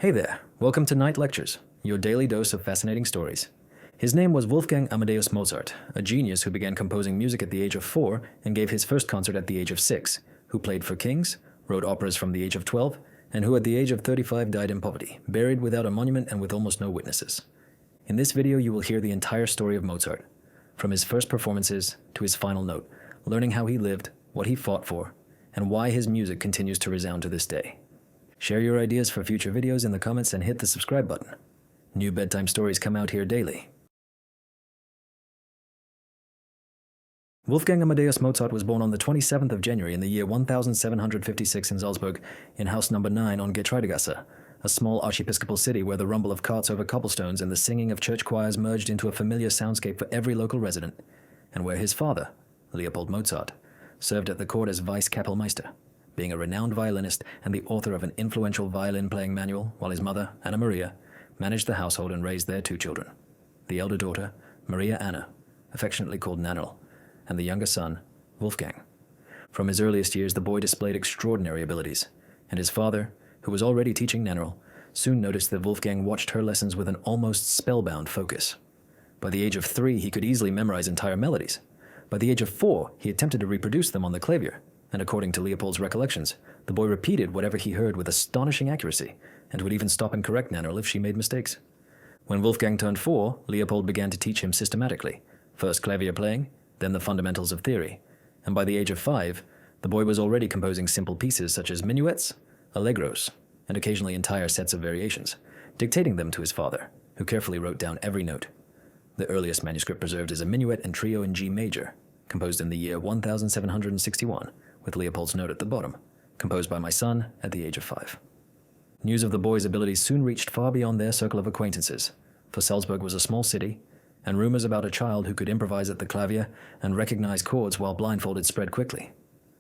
Hey there, welcome to Night Lectures, your daily dose of fascinating stories. His name was Wolfgang Amadeus Mozart, a genius who began composing music at the age of 4 and gave his first concert at the age of 6, who played for kings, wrote operas from the age of 12, and who at the age of 35 died in poverty, buried without a monument and with almost no witnesses. In this video you will hear the entire story of Mozart, from his first performances to his final note, learning how he lived, what he fought for, and why his music continues to resound to this day. Share your ideas for future videos in the comments and hit the subscribe button. New bedtime stories come out here daily. Wolfgang Amadeus Mozart was born on the 27th of January in the year 1756 in Salzburg, in house number 9 on Getreidegasse, a small archiepiscopal city where the rumble of carts over cobblestones and the singing of church choirs merged into a familiar soundscape for every local resident, and where his father, Leopold Mozart, served at the court as Vice-Kapellmeister, being a renowned violinist and the author of an influential violin-playing manual, while his mother, Anna Maria, managed the household and raised their 2 children, the elder daughter, Maria Anna, affectionately called Nannerl, and the younger son, Wolfgang. From his earliest years, the boy displayed extraordinary abilities, and his father, who was already teaching Nannerl, soon noticed that Wolfgang watched her lessons with an almost spellbound focus. By the age of 3, he could easily memorize entire melodies. By the age of 4, he attempted to reproduce them on the clavier, and according to Leopold's recollections, the boy repeated whatever he heard with astonishing accuracy, and would even stop and correct Nannerl if she made mistakes. When Wolfgang turned 4, Leopold began to teach him systematically, first clavier playing, then the fundamentals of theory, and by the age of 5, the boy was already composing simple pieces such as minuets, allegros, and occasionally entire sets of variations, dictating them to his father, who carefully wrote down every note. The earliest manuscript preserved is a minuet and trio in G major, composed in the year 1761, with Leopold's note at the bottom, composed by my son at the age of 5. News of the boy's abilities soon reached far beyond their circle of acquaintances, for Salzburg was a small city, and rumors about a child who could improvise at the clavier and recognize chords while blindfolded spread quickly.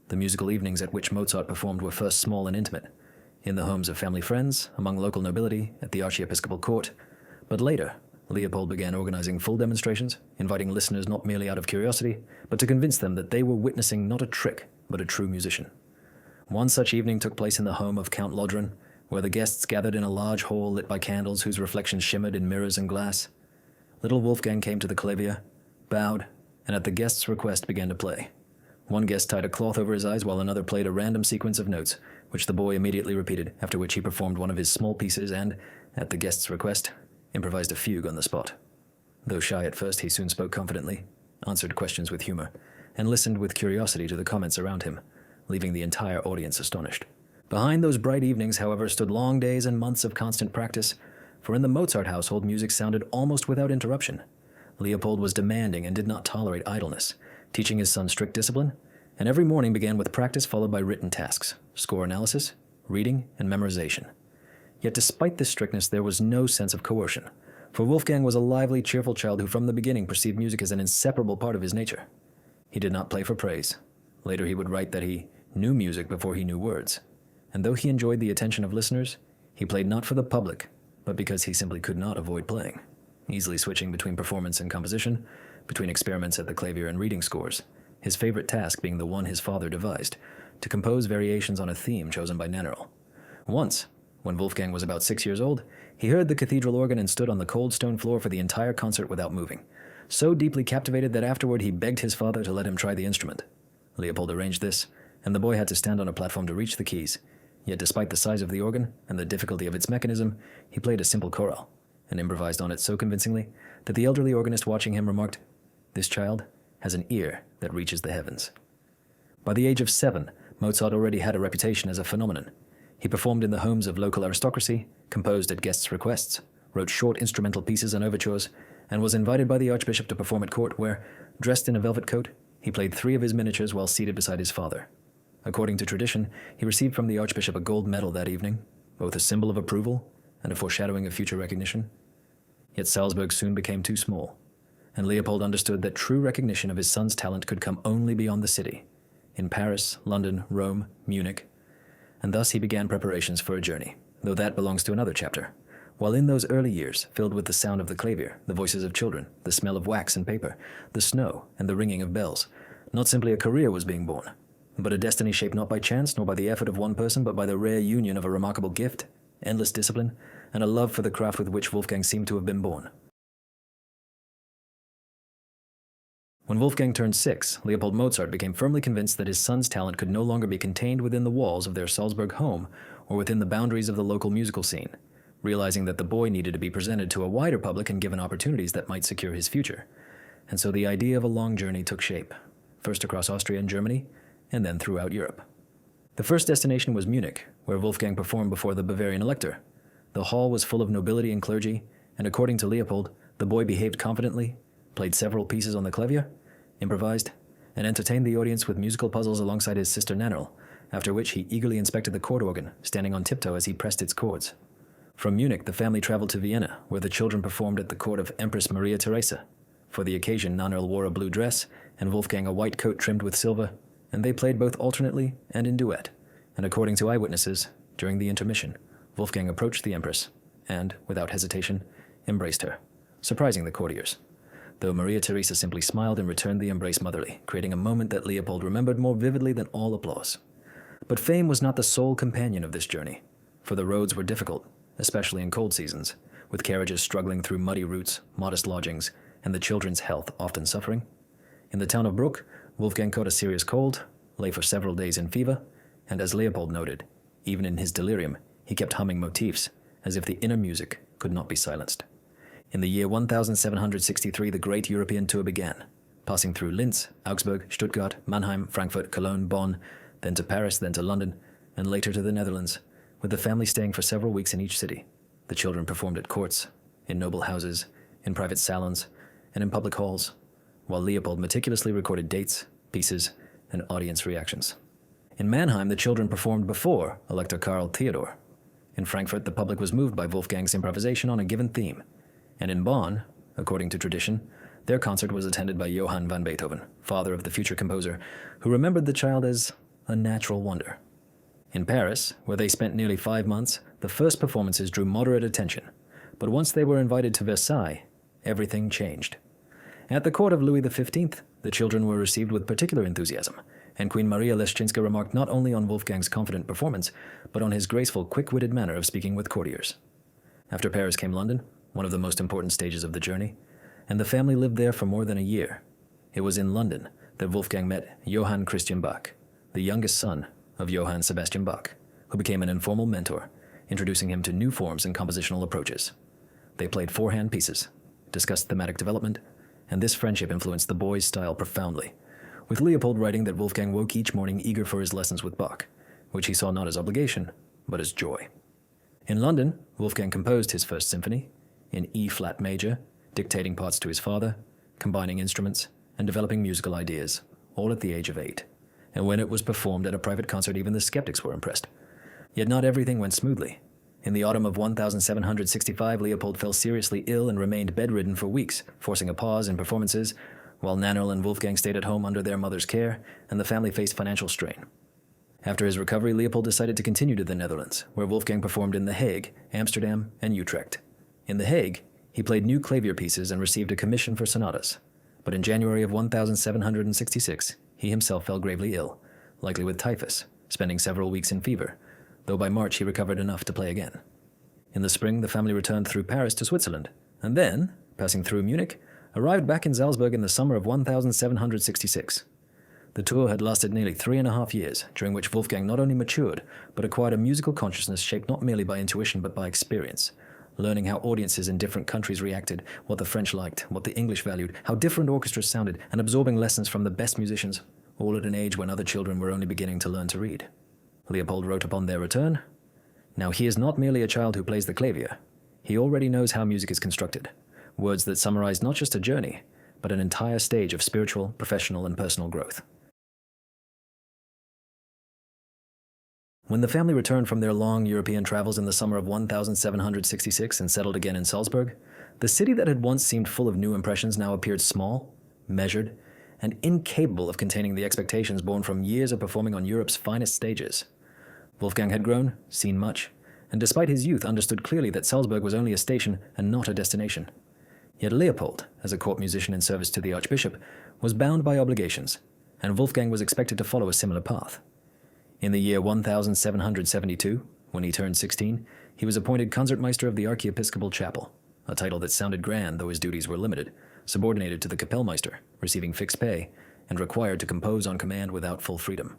The musical evenings at which Mozart performed were first small and intimate, in the homes of family friends, among local nobility, at the archiepiscopal court, but later, Leopold began organizing full demonstrations, inviting listeners not merely out of curiosity, but to convince them that they were witnessing not a trick, but a true musician. One such evening took place in the home of Count Lodron, where the guests gathered in a large hall lit by candles whose reflections shimmered in mirrors and glass. Little Wolfgang came to the clavier, bowed, and at the guest's request began to play. One guest tied a cloth over his eyes while another played a random sequence of notes, which the boy immediately repeated, after which he performed one of his small pieces and, at the guest's request, improvised a fugue on the spot. Though shy at first, he soon spoke confidently, answered questions with humor, and listened with curiosity to the comments around him, leaving the entire audience astonished. Behind those bright evenings, however, stood long days and months of constant practice, for in the Mozart household music sounded almost without interruption. Leopold was demanding and did not tolerate idleness, teaching his son strict discipline, and every morning began with practice followed by written tasks, score analysis, reading, and memorization. Yet despite this strictness, there was no sense of coercion, for Wolfgang was a lively, cheerful child who from the beginning perceived music as an inseparable part of his nature. He did not play for praise. Later he would write that he knew music before he knew words, and though he enjoyed the attention of listeners, he played not for the public, but because he simply could not avoid playing, easily switching between performance and composition, between experiments at the clavier and reading scores, his favorite task being the one his father devised, to compose variations on a theme chosen by Nannerl. Once, when Wolfgang was about 6 years old, he heard the cathedral organ and stood on the cold stone floor for the entire concert without moving, so deeply captivated that afterward he begged his father to let him try the instrument. Leopold arranged this, and the boy had to stand on a platform to reach the keys. Yet despite the size of the organ and the difficulty of its mechanism, he played a simple chorale, and improvised on it so convincingly that the elderly organist watching him remarked, "This child has an ear that reaches the heavens." By the age of 7, Mozart already had a reputation as a phenomenon. He performed in the homes of local aristocracy, composed at guests' requests, wrote short instrumental pieces and overtures, and was invited by the archbishop to perform at court where, dressed in a velvet coat, he played 3 of his miniatures while seated beside his father. According to tradition, he received from the archbishop a gold medal that evening, both a symbol of approval and a foreshadowing of future recognition. Yet Salzburg soon became too small, and Leopold understood that true recognition of his son's talent could come only beyond the city, in Paris, London, Rome, Munich, and thus he began preparations for a journey, though that belongs to another chapter. While in those early years, filled with the sound of the clavier, the voices of children, the smell of wax and paper, the snow, and the ringing of bells, not simply a career was being born, but a destiny shaped not by chance nor by the effort of one person, but by the rare union of a remarkable gift, endless discipline, and a love for the craft with which Wolfgang seemed to have been born. When Wolfgang turned 6, Leopold Mozart became firmly convinced that his son's talent could no longer be contained within the walls of their Salzburg home or within the boundaries of the local musical scene, realizing that the boy needed to be presented to a wider public and given opportunities that might secure his future. And so the idea of a long journey took shape, first across Austria and Germany, and then throughout Europe. The first destination was Munich, where Wolfgang performed before the Bavarian elector. The hall was full of nobility and clergy, and according to Leopold, the boy behaved confidently, played several pieces on the clavier, improvised, and entertained the audience with musical puzzles alongside his sister Nannerl, after which he eagerly inspected the court organ, standing on tiptoe as he pressed its chords. From Munich, the family traveled to Vienna, where the children performed at the court of Empress Maria Theresa. For the occasion, Nannerl wore a blue dress, and Wolfgang a white coat trimmed with silver, and they played both alternately and in duet. And according to eyewitnesses, during the intermission, Wolfgang approached the Empress and, without hesitation, embraced her, surprising the courtiers, though Maria Theresa simply smiled and returned the embrace motherly, creating a moment that Leopold remembered more vividly than all applause. But fame was not the sole companion of this journey, for the roads were difficult, especially in cold seasons, with carriages struggling through muddy routes, modest lodgings, and the children's health often suffering. In the town of Bruck, Wolfgang caught a serious cold, lay for several days in fever, and as Leopold noted, even in his delirium, he kept humming motifs, as if the inner music could not be silenced. In the year 1763, the great European tour began, passing through Linz, Augsburg, Stuttgart, Mannheim, Frankfurt, Cologne, Bonn, then to Paris, then to London, and later to the Netherlands, with the family staying for several weeks in each city. The children performed at courts, in noble houses, in private salons, and in public halls, while Leopold meticulously recorded dates, pieces, and audience reactions. In Mannheim, the children performed before Elector Karl Theodor. In Frankfurt, the public was moved by Wolfgang's improvisation on a given theme. And in Bonn, according to tradition, their concert was attended by Johann van Beethoven, father of the future composer, who remembered the child as a natural wonder. In Paris, where they spent nearly 5 months, the first performances drew moderate attention. But once they were invited to Versailles, everything changed. At the court of Louis XV, the children were received with particular enthusiasm, and Queen Maria Leschinska remarked not only on Wolfgang's confident performance, but on his graceful, quick-witted manner of speaking with courtiers. After Paris came London, one of the most important stages of the journey, and the family lived there for more than a year. It was in London that Wolfgang met Johann Christian Bach, the youngest son of Johann Sebastian Bach, who became an informal mentor, introducing him to new forms and compositional approaches. They played four-hand pieces, discussed thematic development, and this friendship influenced the boy's style profoundly, with Leopold writing that Wolfgang woke each morning eager for his lessons with Bach, which he saw not as obligation, but as joy. In London, Wolfgang composed his first symphony, in E-flat major, dictating parts to his father, combining instruments, and developing musical ideas, all at the age of 8. And when it was performed at a private concert, even the skeptics were impressed. Yet not everything went smoothly. In the autumn of 1765, Leopold fell seriously ill and remained bedridden for weeks, forcing a pause in performances, while Nannerl and Wolfgang stayed at home under their mother's care, and the family faced financial strain. After his recovery, Leopold decided to continue to the Netherlands, where Wolfgang performed in The Hague, Amsterdam, and Utrecht. In The Hague, he played new clavier pieces and received a commission for sonatas. But in January of 1766, he himself fell gravely ill, likely with typhus, spending several weeks in fever, though by March he recovered enough to play again. In the spring, the family returned through Paris to Switzerland, and then, passing through Munich, arrived back in Salzburg in the summer of 1766. The tour had lasted nearly 3.5 years, during which Wolfgang not only matured, but acquired a musical consciousness shaped not merely by intuition but by experience, learning how audiences in different countries reacted, what the French liked, what the English valued, how different orchestras sounded, and absorbing lessons from the best musicians, all at an age when other children were only beginning to learn to read. Leopold wrote upon their return, "Now he is not merely a child who plays the clavier. He already knows how music is constructed," words that summarized not just a journey, but an entire stage of spiritual, professional, and personal growth. When the family returned from their long European travels in the summer of 1766 and settled again in Salzburg, the city that had once seemed full of new impressions now appeared small, measured, and incapable of containing the expectations born from years of performing on Europe's finest stages. Wolfgang had grown, seen much, and despite his youth understood clearly that Salzburg was only a station and not a destination. Yet Leopold, as a court musician in service to the archbishop, was bound by obligations, and Wolfgang was expected to follow a similar path. In the year 1772, when he turned 16, He was appointed Concertmeister of the Archiepiscopal Chapel, a title that sounded grand though his duties were limited, subordinated to the Kapellmeister, receiving fixed pay, and required to compose on command without full freedom.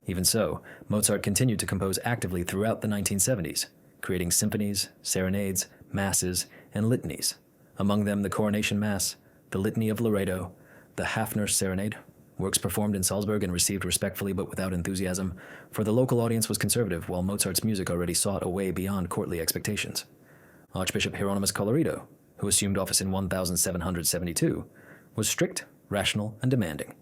Even so, Mozart continued to compose actively throughout the 1970s, creating symphonies, serenades, masses, and litanies, among them the Coronation Mass, the Litany of Loreto, the Hafner Serenade, works performed in Salzburg and received respectfully but without enthusiasm, for the local audience was conservative while Mozart's music already sought a way beyond courtly expectations. Archbishop Hieronymus Colloredo, who assumed office in 1772, was strict, rational, and demanding,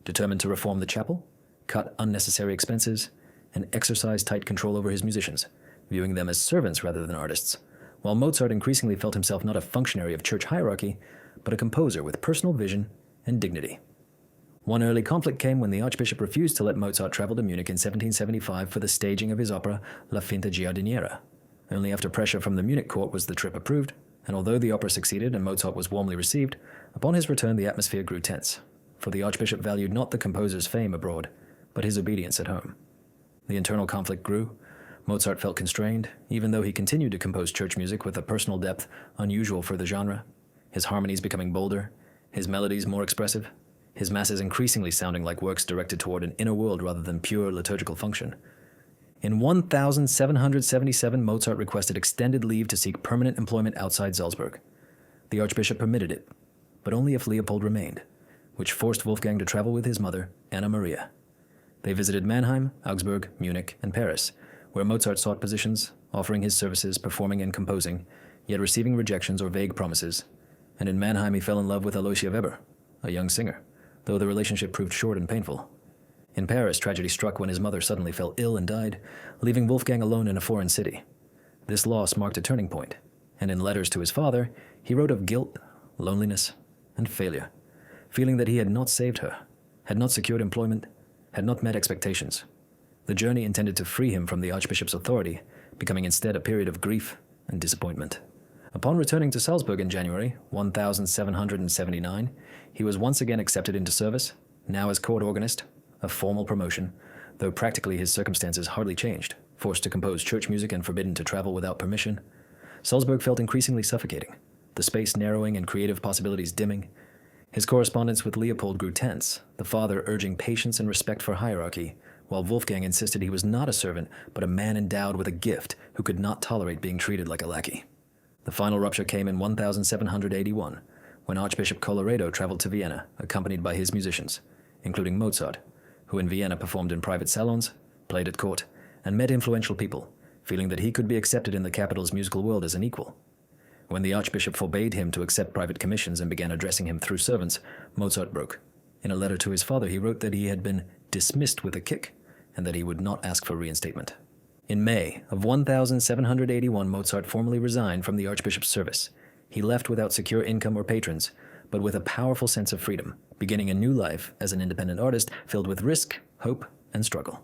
determined to reform the chapel, cut unnecessary expenses, and exercise tight control over his musicians, viewing them as servants rather than artists, while Mozart increasingly felt himself not a functionary of church hierarchy, but a composer with personal vision and dignity. One early conflict came when the archbishop refused to let Mozart travel to Munich in 1775 for the staging of his opera La Finta Giardiniera. Only after pressure from the Munich court was the trip approved, and although the opera succeeded and Mozart was warmly received, upon his return the atmosphere grew tense, for the archbishop valued not the composer's fame abroad, but his obedience at home. The internal conflict grew. Mozart felt constrained, even though he continued to compose church music with a personal depth unusual for the genre, his harmonies becoming bolder, his melodies more expressive, his masses increasingly sounding like works directed toward an inner world rather than pure liturgical function. In 1777, Mozart requested extended leave to seek permanent employment outside Salzburg. The archbishop permitted it, but only if Leopold remained, which forced Wolfgang to travel with his mother, Anna Maria. They visited Mannheim, Augsburg, Munich, and Paris, where Mozart sought positions, offering his services, performing and composing, yet receiving rejections or vague promises. And in Mannheim he fell in love with Aloysia Weber, a young singer, though the relationship proved short and painful. In Paris, tragedy struck when his mother suddenly fell ill and died, leaving Wolfgang alone in a foreign city. This loss marked a turning point, and in letters to his father, he wrote of guilt, loneliness, and failure, feeling that he had not saved her, had not secured employment, had not met expectations. The journey intended to free him from the archbishop's authority, becoming instead a period of grief and disappointment. Upon returning to Salzburg in January 1779, he was once again accepted into service, now as court organist, a formal promotion, though practically his circumstances hardly changed, forced to compose church music and forbidden to travel without permission. Salzburg felt increasingly suffocating, the space narrowing and creative possibilities dimming. His correspondence with Leopold grew tense, the father urging patience and respect for hierarchy, while Wolfgang insisted he was not a servant, but a man endowed with a gift who could not tolerate being treated like a lackey. The final rupture came in 1781, when Archbishop Colloredo traveled to Vienna, accompanied by his musicians, including Mozart, who in Vienna performed in private salons, played at court, and met influential people, feeling that he could be accepted in the capital's musical world as an equal. When the archbishop forbade him to accept private commissions and began addressing him through servants, Mozart broke. In a letter to his father, he wrote that he had been dismissed with a kick, and that he would not ask for reinstatement. In May of 1781, Mozart formally resigned from the archbishop's service. He left without secure income or patrons, but with a powerful sense of freedom, beginning a new life as an independent artist filled with risk, hope, and struggle.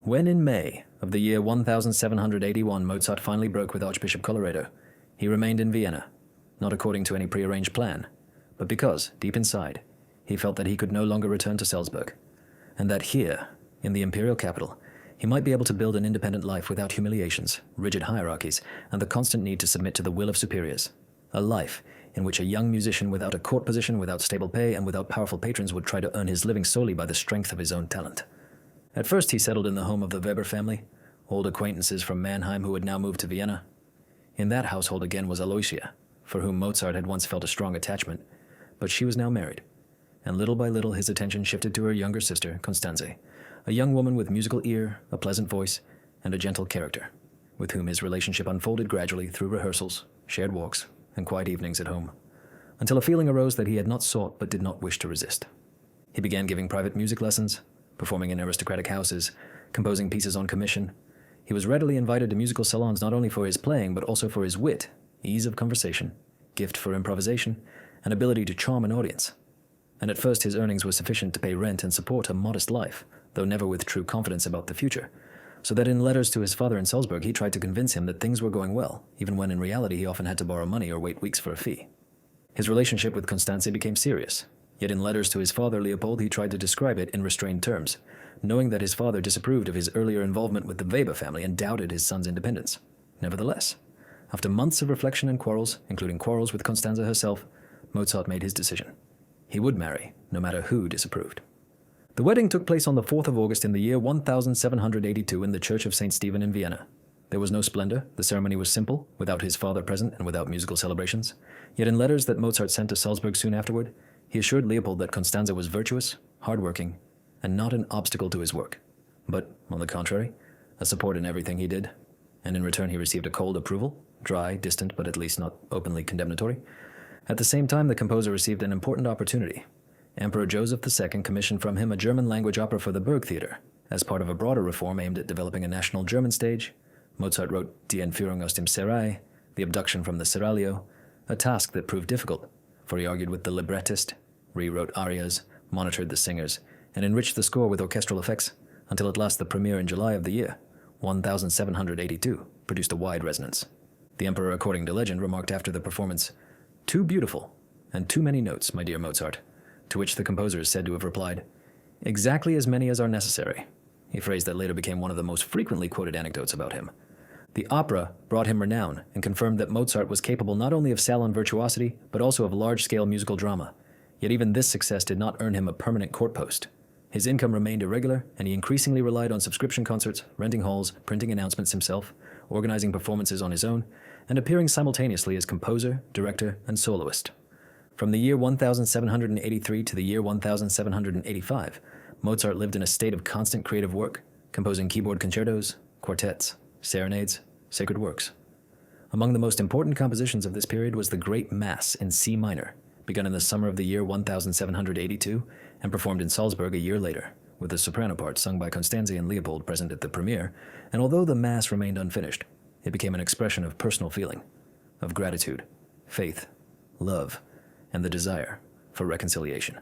When in May of the year 1781 Mozart finally broke with Archbishop Colloredo, he remained in Vienna, not according to any prearranged plan, but because, deep inside, he felt that he could no longer return to Salzburg, and that here, in the imperial capital, he might be able to build an independent life without humiliations, rigid hierarchies, and the constant need to submit to the will of superiors. A life in which a young musician without a court position, without stable pay, and without powerful patrons would try to earn his living solely by the strength of his own talent. At first he settled in the home of the Weber family, old acquaintances from Mannheim who had now moved to Vienna. In that household again was Aloysia, for whom Mozart had once felt a strong attachment, but she was now married, and little by little his attention shifted to her younger sister, Constanze, a young woman with musical ear, a pleasant voice, and a gentle character, with whom his relationship unfolded gradually through rehearsals, shared walks, and quiet evenings at home, until a feeling arose that he had not sought but did not wish to resist. He began giving private music lessons, performing in aristocratic houses, composing pieces on commission. He was readily invited to musical salons not only for his playing, but also for his wit, ease of conversation, gift for improvisation, and ability to charm an audience. And at first his earnings were sufficient to pay rent and support a modest life, though never with true confidence about the future, so that in letters to his father in Salzburg he tried to convince him that things were going well, even when in reality he often had to borrow money or wait weeks for a fee. His relationship with Constanze became serious, yet in letters to his father Leopold he tried to describe it in restrained terms, knowing that his father disapproved of his earlier involvement with the Weber family and doubted his son's independence. Nevertheless, after months of reflection and quarrels, including quarrels with Constanze herself, Mozart made his decision. He would marry, no matter who disapproved. The wedding took place on the 4th of August in the year 1782 in the Church of St. Stephen in Vienna. There was no splendor, the ceremony was simple, without his father present and without musical celebrations. Yet in letters that Mozart sent to Salzburg soon afterward, he assured Leopold that Constanze was virtuous, hard-working, and not an obstacle to his work, but, on the contrary, a support in everything he did, and in return he received a cold approval, dry, distant, but at least not openly condemnatory. At the same time, the composer received an important opportunity. Emperor Joseph II commissioned from him a German-language opera for the Burg Theater. As part of a broader reform aimed at developing a national German stage, Mozart wrote Die Entführung aus dem Serail, The Abduction from the Seraglio, a task that proved difficult, for he argued with the librettist, rewrote arias, monitored the singers, and enriched the score with orchestral effects, until at last the premiere in July of the year, 1782, produced a wide resonance. The emperor, according to legend, remarked after the performance, "Too beautiful, and too many notes, my dear Mozart," to which the composer is said to have replied, "Exactly as many as are necessary," a phrase that later became one of the most frequently quoted anecdotes about him. The opera brought him renown and confirmed that Mozart was capable not only of salon virtuosity, but also of large-scale musical drama. Yet even this success did not earn him a permanent court post. His income remained irregular, and he increasingly relied on subscription concerts, renting halls, printing announcements himself, organizing performances on his own, and appearing simultaneously as composer, director, and soloist. From the year 1783 to the year 1785, Mozart lived in a state of constant creative work, composing keyboard concertos, quartets, serenades, sacred works. Among the most important compositions of this period was the Great Mass in C minor, begun in the summer of the year 1782 and performed in Salzburg a year later, with the soprano part sung by Constanze and Leopold present at the premiere, and although the Mass remained unfinished, it became an expression of personal feeling, of gratitude, faith, love, and the desire for reconciliation.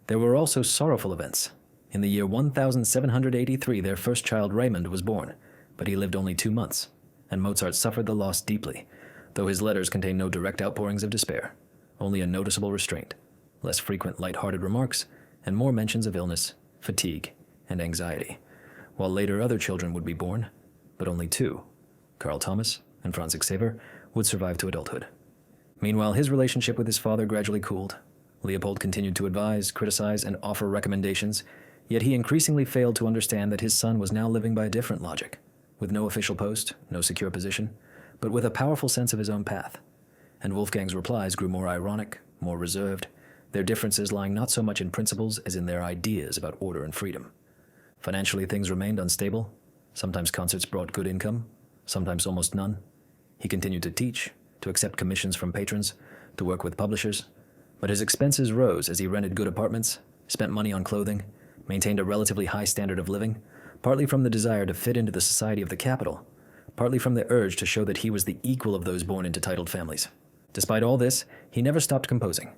There were also sorrowful events. In the year 1783, their first child Raymond was born, but he lived only 2 months, and Mozart suffered the loss deeply, though his letters contain no direct outpourings of despair, only a noticeable restraint, less frequent light-hearted remarks, and more mentions of illness, fatigue, and anxiety, while later other children would be born, but only 2, Carl Thomas and Franz Xaver, would survive to adulthood. Meanwhile, his relationship with his father gradually cooled. Leopold continued to advise, criticize, and offer recommendations, yet he increasingly failed to understand that his son was now living by a different logic, with no official post, no secure position, but with a powerful sense of his own path. And Wolfgang's replies grew more ironic, more reserved, their differences lying not so much in principles as in their ideas about order and freedom. Financially, things remained unstable. Sometimes concerts brought good income, sometimes almost none. He continued to teach, to accept commissions from patrons, to work with publishers, but his expenses rose as he rented good apartments, spent money on clothing, maintained a relatively high standard of living, partly from the desire to fit into the society of the capital, partly from the urge to show that he was the equal of those born into titled families. Despite all this, he never stopped composing.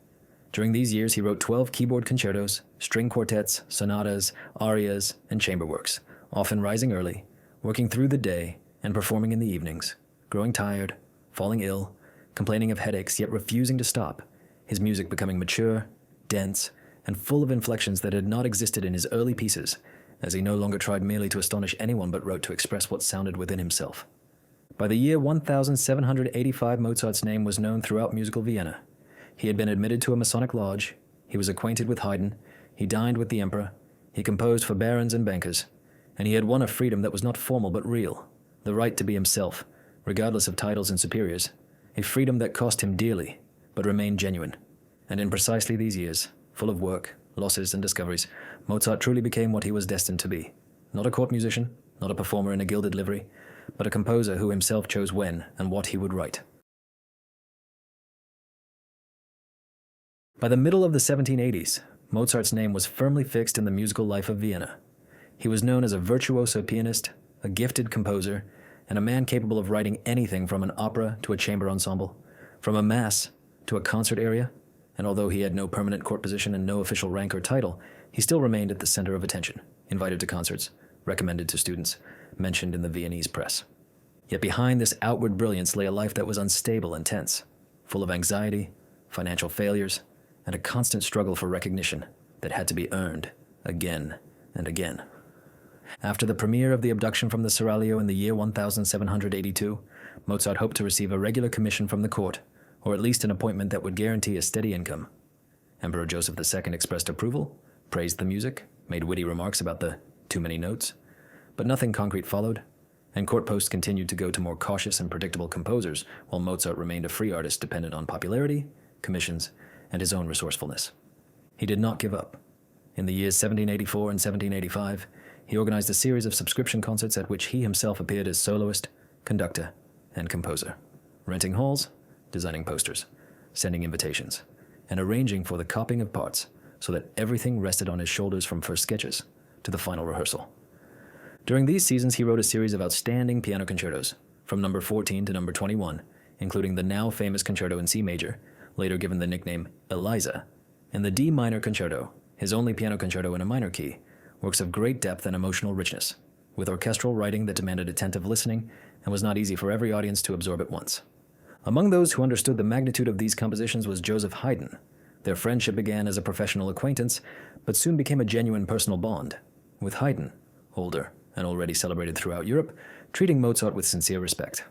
During these years, he wrote 12 keyboard concertos, string quartets, sonatas, arias, and chamber works, often rising early, working through the day, and performing in the evenings, growing tired, falling ill, complaining of headaches, yet refusing to stop, his music becoming mature, dense, and full of inflections that had not existed in his early pieces, as he no longer tried merely to astonish anyone but wrote to express what sounded within himself. By the year 1785, Mozart's name was known throughout musical Vienna. He had been admitted to a Masonic lodge, he was acquainted with Haydn, he dined with the emperor, he composed for barons and bankers, and he had won a freedom that was not formal but real, the right to be himself, regardless of titles and superiors, a freedom that cost him dearly, but remained genuine. And in precisely these years, full of work, losses, and discoveries, Mozart truly became what he was destined to be. Not a court musician, not a performer in a gilded livery, but a composer who himself chose when and what he would write. By the middle of the 1780s, Mozart's name was firmly fixed in the musical life of Vienna. He was known as a virtuoso pianist, a gifted composer, and a man capable of writing anything from an opera to a chamber ensemble, from a mass to a concert area, and although he had no permanent court position and no official rank or title, he still remained at the center of attention, invited to concerts, recommended to students, mentioned in the Viennese press. Yet behind this outward brilliance lay a life that was unstable and tense, full of anxiety, financial failures, and a constant struggle for recognition that had to be earned again and again. After the premiere of the Abduction from the Seraglio in the year 1782, Mozart hoped to receive a regular commission from the court, or at least an appointment that would guarantee a steady income. Emperor Joseph II expressed approval, praised the music, made witty remarks about the too many notes, but nothing concrete followed, and court posts continued to go to more cautious and predictable composers, while Mozart remained a free artist dependent on popularity, commissions, and his own resourcefulness. He did not give up. In the years 1784 and 1785, he organized a series of subscription concerts at which he himself appeared as soloist, conductor, and composer, renting halls, designing posters, sending invitations, and arranging for the copying of parts so that everything rested on his shoulders from first sketches to the final rehearsal. During these seasons, he wrote a series of outstanding piano concertos, from number 14 to number 21, including the now famous concerto in C major, later given the nickname Eliza, and the D minor concerto, his only piano concerto in a minor key, works of great depth and emotional richness, with orchestral writing that demanded attentive listening and was not easy for every audience to absorb at once. Among those who understood the magnitude of these compositions was Joseph Haydn. Their friendship began as a professional acquaintance, but soon became a genuine personal bond, with Haydn, older and already celebrated throughout Europe, treating Mozart with sincere respect.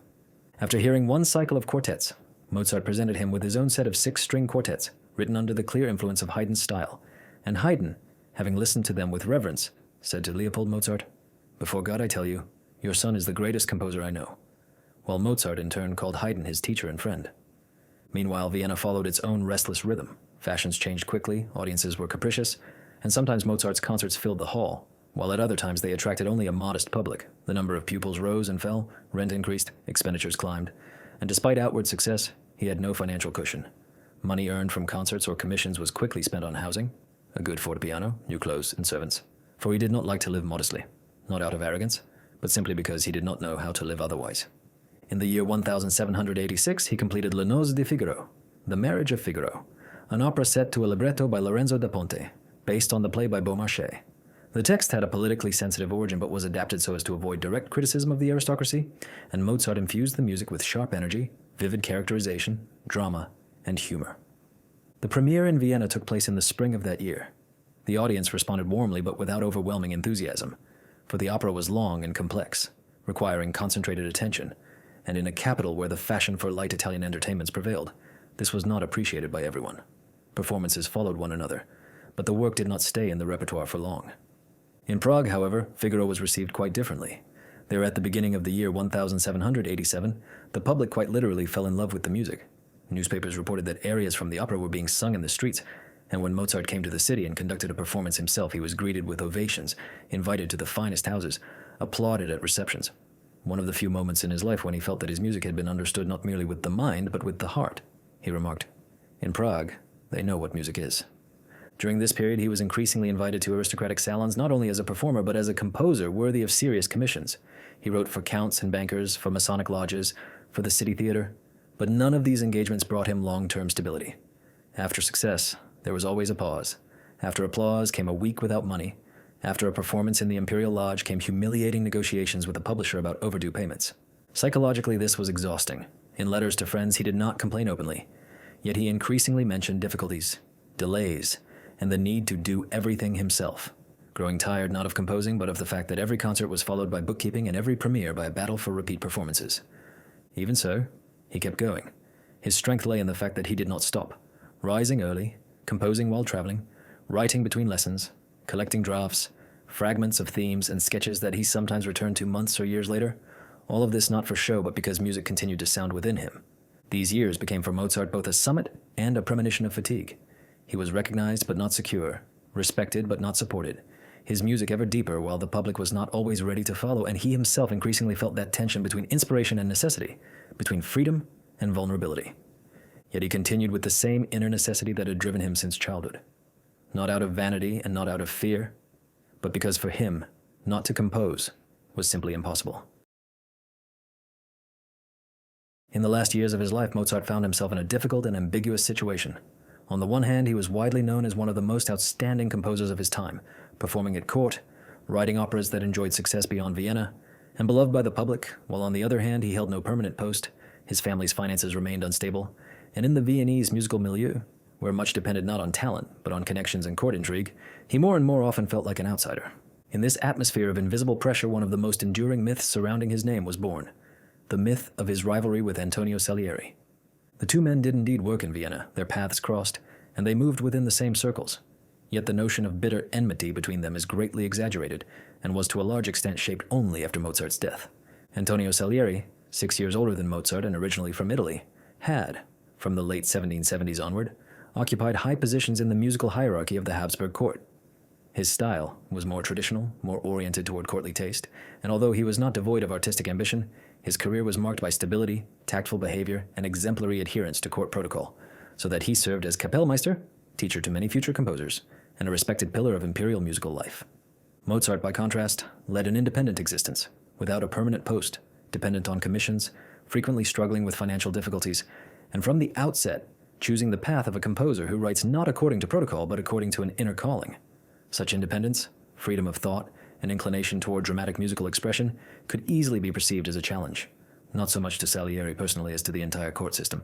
After hearing one cycle of quartets, Mozart presented him with his own set of 6-string quartets, written under the clear influence of Haydn's style, and Haydn, having listened to them with reverence, said to Leopold Mozart, "Before God I tell you, your son is the greatest composer I know," while Mozart in turn called Haydn his teacher and friend. Meanwhile, Vienna followed its own restless rhythm. Fashions changed quickly, audiences were capricious, and sometimes Mozart's concerts filled the hall, while at other times they attracted only a modest public. The number of pupils rose and fell, rent increased, expenditures climbed, and despite outward success, he had no financial cushion. Money earned from concerts or commissions was quickly spent on housing, a good fortepiano, new clothes, and servants, for he did not like to live modestly, not out of arrogance, but simply because he did not know how to live otherwise. In the year 1786, he completed Le Noces de Figaro, The Marriage of Figaro, an opera set to a libretto by Lorenzo da Ponte, based on the play by Beaumarchais. The text had a politically sensitive origin but was adapted so as to avoid direct criticism of the aristocracy, and Mozart infused the music with sharp energy, vivid characterization, drama, and humor. The premiere in Vienna took place in the spring of that year. The audience responded warmly but without overwhelming enthusiasm, for the opera was long and complex, requiring concentrated attention, and in a capital where the fashion for light Italian entertainments prevailed, this was not appreciated by everyone. Performances followed one another, but the work did not stay in the repertoire for long. In Prague, however, Figaro was received quite differently. There at the beginning of the year 1787, the public quite literally fell in love with the music. Newspapers reported that arias from the opera were being sung in the streets, and when Mozart came to the city and conducted a performance himself, he was greeted with ovations, invited to the finest houses, applauded at receptions. One of the few moments in his life when he felt that his music had been understood not merely with the mind, but with the heart. He remarked, "In Prague, they know what music is." During this period, he was increasingly invited to aristocratic salons not only as a performer, but as a composer worthy of serious commissions. He wrote for counts and bankers, for Masonic lodges, for the city theater, but none of these engagements brought him long-term stability. After success, there was always a pause. After applause came a week without money. After a performance in the Imperial Lodge came humiliating negotiations with the publisher about overdue payments. Psychologically, this was exhausting. In letters to friends, he did not complain openly, yet he increasingly mentioned difficulties, delays, and the need to do everything himself, growing tired not of composing, but of the fact that every concert was followed by bookkeeping and every premiere by a battle for repeat performances. Even so, he kept going. His strength lay in the fact that he did not stop, rising early, composing while traveling, writing between lessons, collecting drafts, fragments of themes and sketches that he sometimes returned to months or years later, all of this not for show but because music continued to sound within him. These years became for Mozart both a summit and a premonition of fatigue. He was recognized but not secure, respected but not supported, his music ever deeper while the public was not always ready to follow, and he himself increasingly felt that tension between inspiration and necessity, between freedom and vulnerability. Yet he continued with the same inner necessity that had driven him since childhood. Not out of vanity and not out of fear, but because for him, not to compose was simply impossible. In the last years of his life, Mozart found himself in a difficult and ambiguous situation. On the one hand, he was widely known as one of the most outstanding composers of his time, performing at court, writing operas that enjoyed success beyond Vienna, and beloved by the public, while on the other hand he held no permanent post, his family's finances remained unstable, and in the Viennese musical milieu, where much depended not on talent, but on connections and court intrigue, he more and more often felt like an outsider. In this atmosphere of invisible pressure, one of the most enduring myths surrounding his name was born, the myth of his rivalry with Antonio Salieri. The two men did indeed work in Vienna, their paths crossed, and they moved within the same circles. Yet the notion of bitter enmity between them is greatly exaggerated, and was to a large extent shaped only after Mozart's death. Antonio Salieri, 6 years older than Mozart and originally from Italy, had, from the late 1770s onward, occupied high positions in the musical hierarchy of the Habsburg court. His style was more traditional, more oriented toward courtly taste, and although he was not devoid of artistic ambition, his career was marked by stability, tactful behavior, and exemplary adherence to court protocol, so that he served as Kapellmeister, teacher to many future composers, and a respected pillar of imperial musical life. Mozart, by contrast, led an independent existence, without a permanent post, dependent on commissions, frequently struggling with financial difficulties, and from the outset, choosing the path of a composer who writes not according to protocol but according to an inner calling. Such independence, freedom of thought, and inclination toward dramatic musical expression could easily be perceived as a challenge, not so much to Salieri personally as to the entire court system.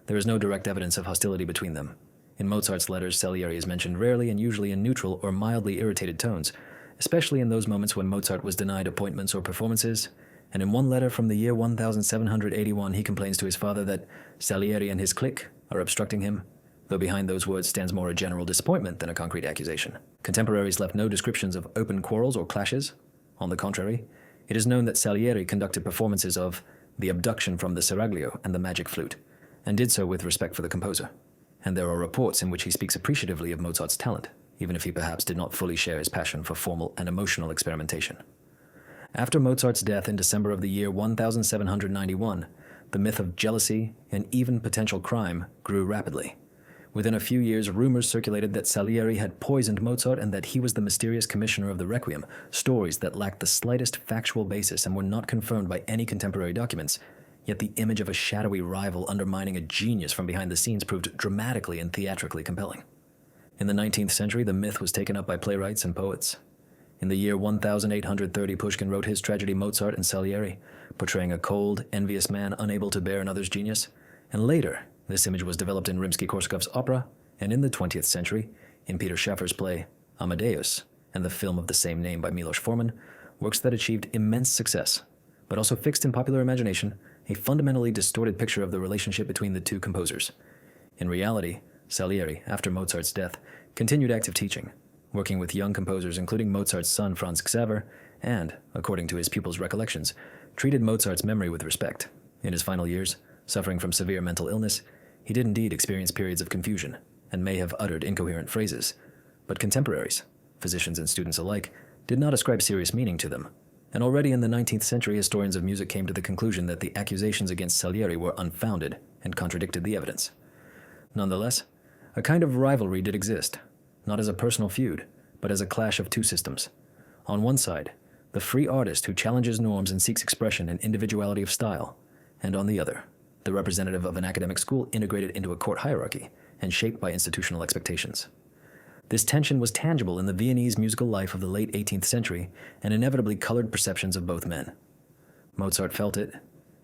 There is no direct evidence of hostility between them. In Mozart's letters, Salieri is mentioned rarely and usually in neutral or mildly irritated tones, especially in those moments when Mozart was denied appointments or performances, and in one letter from the year 1781 he complains to his father that Salieri and his clique are obstructing him, though behind those words stands more a general disappointment than a concrete accusation. Contemporaries left no descriptions of open quarrels or clashes. On the contrary, it is known that Salieri conducted performances of The Abduction from the Seraglio and the Magic Flute, and did so with respect for the composer. And there are reports in which he speaks appreciatively of Mozart's talent, even if he perhaps did not fully share his passion for formal and emotional experimentation. After Mozart's death in December of the year 1791, the myth of jealousy and even potential crime grew rapidly. Within a few years, rumors circulated that Salieri had poisoned Mozart and that he was the mysterious commissioner of the Requiem, stories that lacked the slightest factual basis and were not confirmed by any contemporary documents. Yet the image of a shadowy rival undermining a genius from behind the scenes proved dramatically and theatrically compelling. In the 19th century, the myth was taken up by playwrights and poets. In the year 1830, Pushkin wrote his tragedy Mozart and Salieri, portraying a cold, envious man unable to bear another's genius. And later, this image was developed in Rimsky-Korsakov's opera, and in the 20th century, in Peter Schaffer's play Amadeus, and the film of the same name by Milos Forman, works that achieved immense success, but also fixed in popular imagination a fundamentally distorted picture of the relationship between the two composers. In reality, Salieri, after Mozart's death, continued active teaching, working with young composers including Mozart's son Franz Xaver, and, according to his pupils' recollections, treated Mozart's memory with respect. In his final years, suffering from severe mental illness, he did indeed experience periods of confusion, and may have uttered incoherent phrases, but contemporaries, physicians and students alike, did not ascribe serious meaning to them, and already in the 19th century historians of music came to the conclusion that the accusations against Salieri were unfounded and contradicted the evidence. Nonetheless, a kind of rivalry did exist, not as a personal feud, but as a clash of two systems. On one side, the free artist who challenges norms and seeks expression and individuality of style, and on the other, the representative of an academic school integrated into a court hierarchy and shaped by institutional expectations. This tension was tangible in the Viennese musical life of the late 18th century and inevitably colored perceptions of both men. Mozart felt it.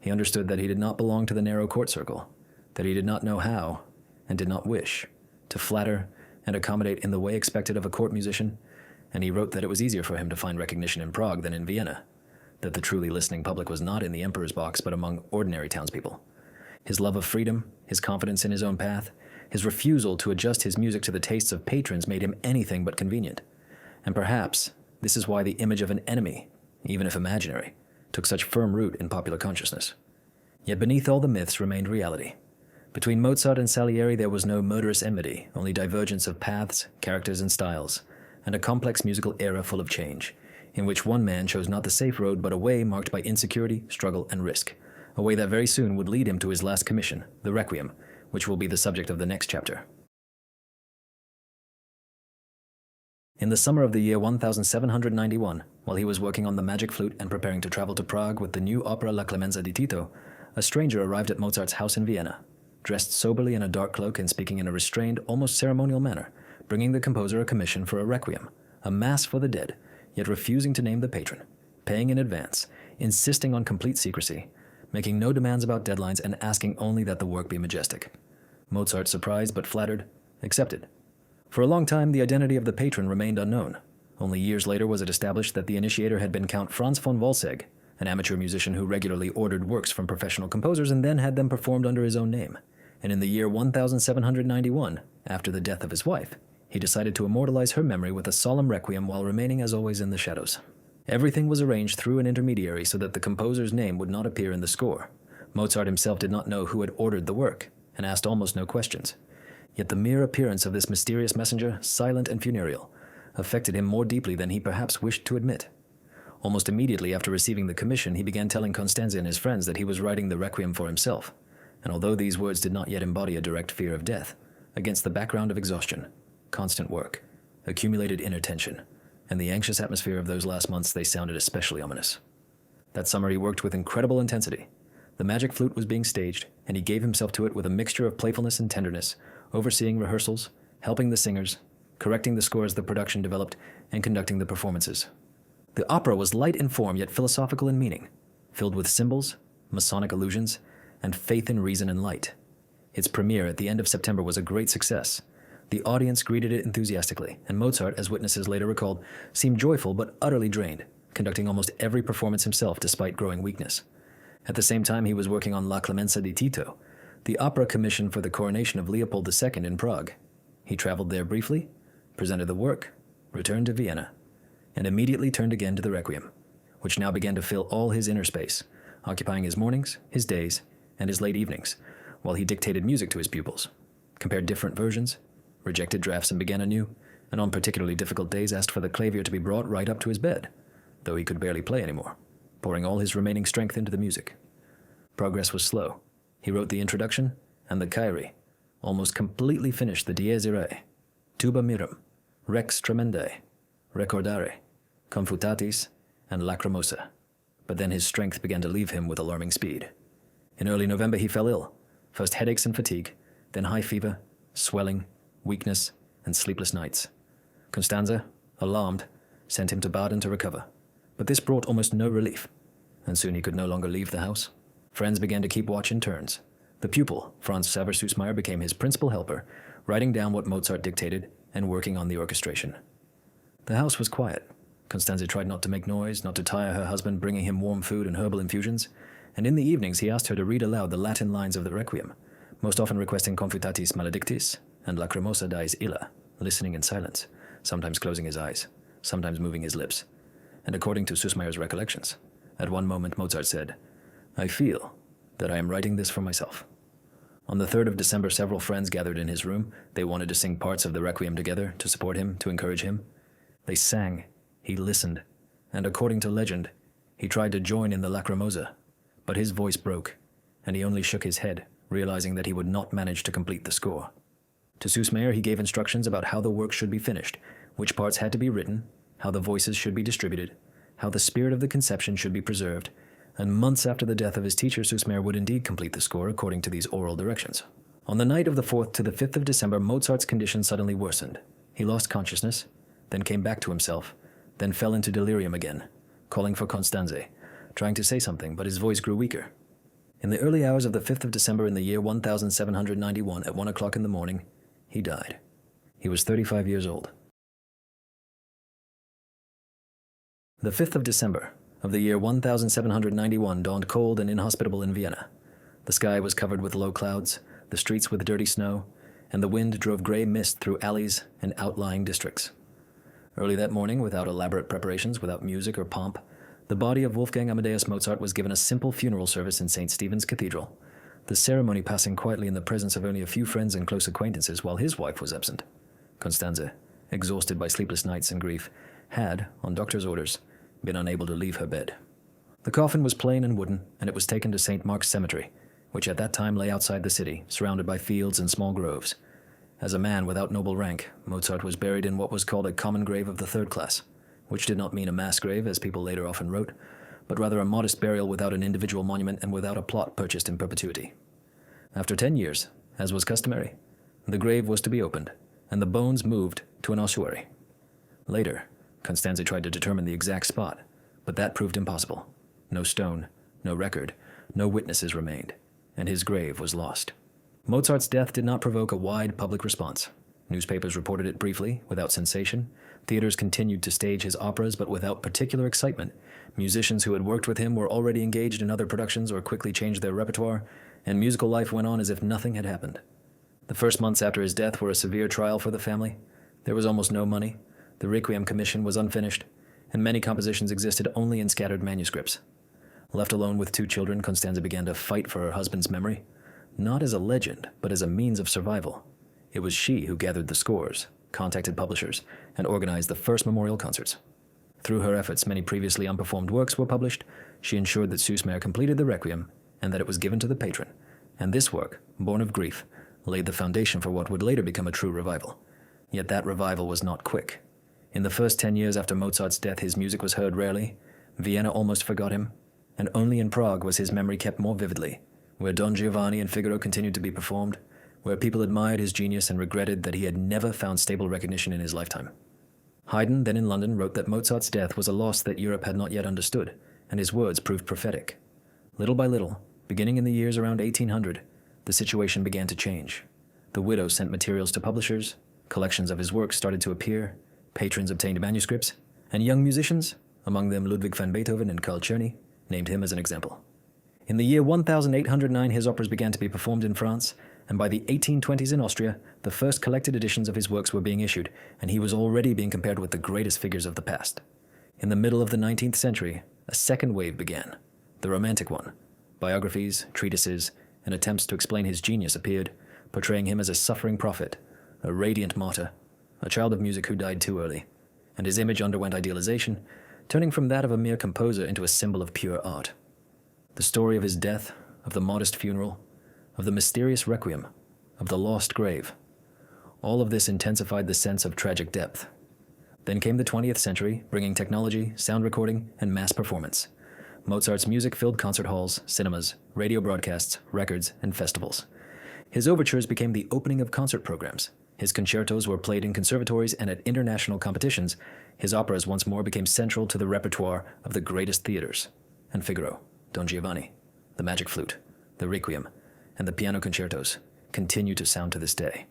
He understood that he did not belong to the narrow court circle, that he did not know how, and did not wish, to flatter and accommodate in the way expected of a court musician, and he wrote that it was easier for him to find recognition in Prague than in Vienna, that the truly listening public was not in the emperor's box but among ordinary townspeople. His love of freedom, his confidence in his own path, his refusal to adjust his music to the tastes of patrons made him anything but convenient. And perhaps this is why the image of an enemy, even if imaginary, took such firm root in popular consciousness. Yet beneath all the myths remained reality. Between Mozart and Salieri there was no murderous enmity, only divergence of paths, characters, and styles, and a complex musical era full of change, in which one man chose not the safe road but a way marked by insecurity, struggle, and risk, a way that very soon would lead him to his last commission, the Requiem, which will be the subject of the next chapter. In the summer of the year 1791, while he was working on the Magic Flute and preparing to travel to Prague with the new opera La Clemenza di Tito, a stranger arrived at Mozart's house in Vienna, dressed soberly in a dark cloak and speaking in a restrained, almost ceremonial manner, bringing the composer a commission for a requiem, a mass for the dead, yet refusing to name the patron, paying in advance, insisting on complete secrecy, making no demands about deadlines and asking only that the work be majestic. Mozart, surprised but flattered, accepted. For a long time, the identity of the patron remained unknown. Only years later was it established that the initiator had been Count Franz von Walsegg, an amateur musician who regularly ordered works from professional composers and then had them performed under his own name. And in the year 1791, after the death of his wife, he decided to immortalize her memory with a solemn requiem while remaining as always in the shadows. Everything was arranged through an intermediary so that the composer's name would not appear in the score. Mozart himself did not know who had ordered the work, and asked almost no questions. Yet the mere appearance of this mysterious messenger, silent and funereal, affected him more deeply than he perhaps wished to admit. Almost immediately after receiving the commission, he began telling Constanze and his friends that he was writing the requiem for himself, and although these words did not yet embody a direct fear of death, against the background of exhaustion, constant work, accumulated inner tension, and the anxious atmosphere of those last months, they sounded especially ominous. That summer he worked with incredible intensity. The magic flute was being staged, and he gave himself to it with a mixture of playfulness and tenderness, overseeing rehearsals, helping the singers, correcting the score as the production developed, and conducting the performances. The opera was light in form yet philosophical in meaning, filled with symbols, Masonic allusions, and faith in reason and light. Its premiere at the end of September was a great success. The audience greeted it enthusiastically, and Mozart, as witnesses later recalled, seemed joyful but utterly drained, conducting almost every performance himself despite growing weakness. At the same time, he was working on La Clemenza di Tito, the opera commissioned for the coronation of Leopold II in Prague. He traveled there briefly, presented the work, returned to Vienna, and immediately turned again to the Requiem, which now began to fill all his inner space, occupying his mornings, his days, and his late evenings, while he dictated music to his pupils, compared different versions, rejected drafts and began anew, and on particularly difficult days asked for the clavier to be brought right up to his bed, though he could barely play anymore, pouring all his remaining strength into the music. Progress was slow. He wrote the introduction and the Kyrie, almost completely finished the Dies Irae, Tuba Mirum, Rex Tremendae, Recordare, Confutatis, and Lacrimosa. But then his strength began to leave him with alarming speed. In early November he fell ill, first headaches and fatigue, then high fever, swelling, weakness, and sleepless nights. Constanze, alarmed, sent him to Baden to recover. But this brought almost no relief, and soon he could no longer leave the house. Friends began to keep watch in turns. The pupil, Franz Xaver Süssmayr, became his principal helper, writing down what Mozart dictated and working on the orchestration. The house was quiet. Constanze tried not to make noise, not to tire her husband, bringing him warm food and herbal infusions, and in the evenings he asked her to read aloud the Latin lines of the Requiem, most often requesting Confutatis Maledictis and Lacrimosa Dies Illa, listening in silence, sometimes closing his eyes, sometimes moving his lips. And according to Süssmayer's recollections, at one moment Mozart said, "I feel that I am writing this for myself." On the 3rd of December, several friends gathered in his room. They wanted to sing parts of the Requiem together, to support him, to encourage him. They sang, he listened, and according to legend, he tried to join in the Lacrimosa, but his voice broke, and he only shook his head, realizing that he would not manage to complete the score. To Süssmayr he gave instructions about how the work should be finished, which parts had to be written, how the voices should be distributed, how the spirit of the conception should be preserved, and months after the death of his teacher, Süssmayr would indeed complete the score according to these oral directions. On the night of the 4th to the 5th of December, Mozart's condition suddenly worsened. He lost consciousness, then came back to himself, then fell into delirium again, calling for Constanze, trying to say something, but his voice grew weaker. In the early hours of the 5th of December in the year 1791, at 1 o'clock in the morning, he died. He was 35 years old. The 5th of December of the year 1791 dawned cold and inhospitable in Vienna. The sky was covered with low clouds, the streets with dirty snow, and the wind drove gray mist through alleys and outlying districts. Early that morning, without elaborate preparations, without music or pomp, the body of Wolfgang Amadeus Mozart was given a simple funeral service in St. Stephen's Cathedral, the ceremony passing quietly in the presence of only a few friends and close acquaintances while his wife was absent. Constanze, exhausted by sleepless nights and grief, had, on doctor's orders, been unable to leave her bed. The coffin was plain and wooden, and it was taken to St. Mark's Cemetery, which at that time lay outside the city, surrounded by fields and small groves. As a man without noble rank, Mozart was buried in what was called a common grave of the 3rd class, which did not mean a mass grave, as people later often wrote, but rather a modest burial without an individual monument and without a plot purchased in perpetuity. After 10 years, as was customary, the grave was to be opened, and the bones moved to an ossuary. Later, Constanze tried to determine the exact spot, but that proved impossible. No stone, no record, no witnesses remained, and his grave was lost. Mozart's death did not provoke a wide public response. Newspapers reported it briefly, without sensation, Theaters continued to stage his operas, but without particular excitement. Musicians who had worked with him were already engaged in other productions or quickly changed their repertoire, and musical life went on as if nothing had happened. The first months after his death were a severe trial for the family. There was almost no money, the Requiem commission was unfinished, and many compositions existed only in scattered manuscripts. Left alone with 2 children, Constanze began to fight for her husband's memory, not as a legend, but as a means of survival. It was she who gathered the scores, contacted publishers, and organized the first memorial concerts. Through her efforts, many previously unperformed works were published. She ensured that Süssmayr completed the Requiem and that it was given to the patron. And this work, born of grief, laid the foundation for what would later become a true revival. Yet that revival was not quick. In the first 10 years after Mozart's death, his music was heard rarely. Vienna almost forgot him, and only in Prague was his memory kept more vividly, where Don Giovanni and Figaro continued to be performed, where people admired his genius and regretted that he had never found stable recognition in his lifetime. Haydn, then in London, wrote that Mozart's death was a loss that Europe had not yet understood, and his words proved prophetic. Little by little, beginning in the years around 1800, the situation began to change. The widow sent materials to publishers, collections of his works started to appear, patrons obtained manuscripts, and young musicians, among them Ludwig van Beethoven and Carl Czerny, named him as an example. In the year 1809, his operas began to be performed in France, and by the 1820s in Austria, the first collected editions of his works were being issued, and he was already being compared with the greatest figures of the past. In the middle of the 19th century, a second wave began, the Romantic one. Biographies, treatises, and attempts to explain his genius appeared, portraying him as a suffering prophet, a radiant martyr, a child of music who died too early, and his image underwent idealization, turning from that of a mere composer into a symbol of pure art. The story of his death, of the modest funeral, of the mysterious Requiem, of the lost grave, all of this intensified the sense of tragic depth. Then came the 20th century, bringing technology, sound recording, and mass performance. Mozart's music filled concert halls, cinemas, radio broadcasts, records, and festivals. His overtures became the opening of concert programs. His concertos were played in conservatories and at international competitions. His operas once more became central to the repertoire of the greatest theaters. And Figaro, Don Giovanni, the Magic Flute, the Requiem, and the piano concertos continue to sound to this day.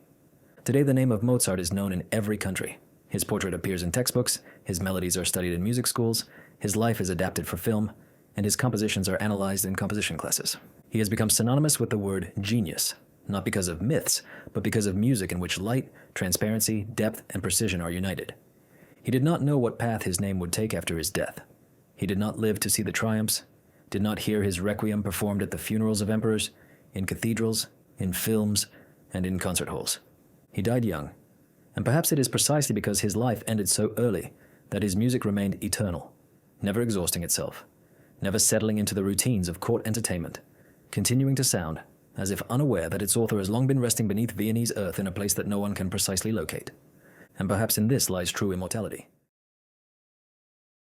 Today, the name of Mozart is known in every country. His portrait appears in textbooks, his melodies are studied in music schools, his life is adapted for film, and his compositions are analyzed in composition classes. He has become synonymous with the word genius, not because of myths, but because of music in which light, transparency, depth, and precision are united. He did not know what path his name would take after his death. He did not live to see the triumphs, did not hear his Requiem performed at the funerals of emperors, in cathedrals, in films, and in concert halls. He died young, and perhaps it is precisely because his life ended so early that his music remained eternal, never exhausting itself, never settling into the routines of court entertainment, continuing to sound as if unaware that its author has long been resting beneath Viennese earth in a place that no one can precisely locate. And perhaps in this lies true immortality.